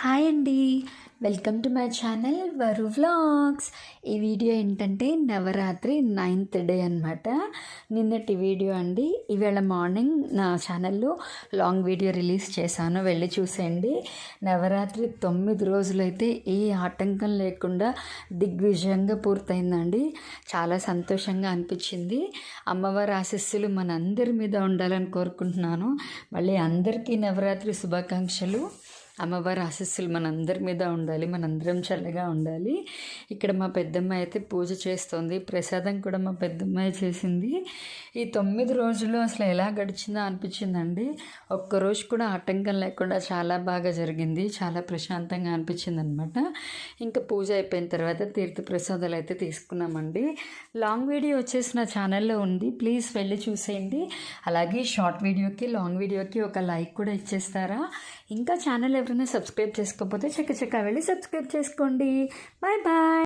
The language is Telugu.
హాయ్ అండి, వెల్కమ్ టు మై ఛానల్ వరు వ్లాగ్స్. ఈ వీడియో ఏంటంటే నవరాత్రి 9th డే అనమాట. నిన్నటి వీడియో అండి. ఈవేళ మార్నింగ్ నా ఛానల్లో లాంగ్ వీడియో రిలీజ్ చేశాను, వెళ్ళి చూసేయండి. నవరాత్రి 9 రోజులైతే ఏ ఆటంకం లేకుండా దిగ్విజయంగా పూర్తయిందండి. చాలా సంతోషంగా అనిపించింది. అమ్మవారి ఆశీస్సులు మనందరి మీద ఉండాలని కోరుకుంటున్నాను. మళ్ళీ అందరికీ నవరాత్రి శుభాకాంక్షలు. అమ్మవారి ఆశీస్సులు మనందరి మీద ఉండాలి, మనందరం చల్లగా ఉండాలి. ఇక్కడ మా పెద్దమ్మ అయితే పూజ చేస్తుంది, ప్రసాదం కూడా మా పెద్దమ్మాయి చేసింది. ఈ 9 రోజులు అసలు ఎలా గడిచిందో అనిపించిందండి. ఒక్కరోజు కూడా ఆటంకం లేకుండా చాలా బాగా జరిగింది, చాలా ప్రశాంతంగా అనిపించింది అనమాట. ఇంకా పూజ అయిపోయిన తర్వాత తీర్థ ప్రసాదాలు అయితే తీసుకున్నామండి. లాంగ్ వీడియో వచ్చేసి నా ఛానల్లో ఉంది, ప్లీజ్ వెళ్ళి చూసేయండి. అలాగే షార్ట్ వీడియోకి లాంగ్ వీడియోకి ఒక లైక్ కూడా ఇచ్చేస్తారా? ఇంకా ఛానల్ ఎవరైనా సబ్స్క్రైబ్ చేసుకోకపోతే చక్కచక్క వెళ్ళి సబ్స్క్రైబ్ చేసుకోండి. Bye bye.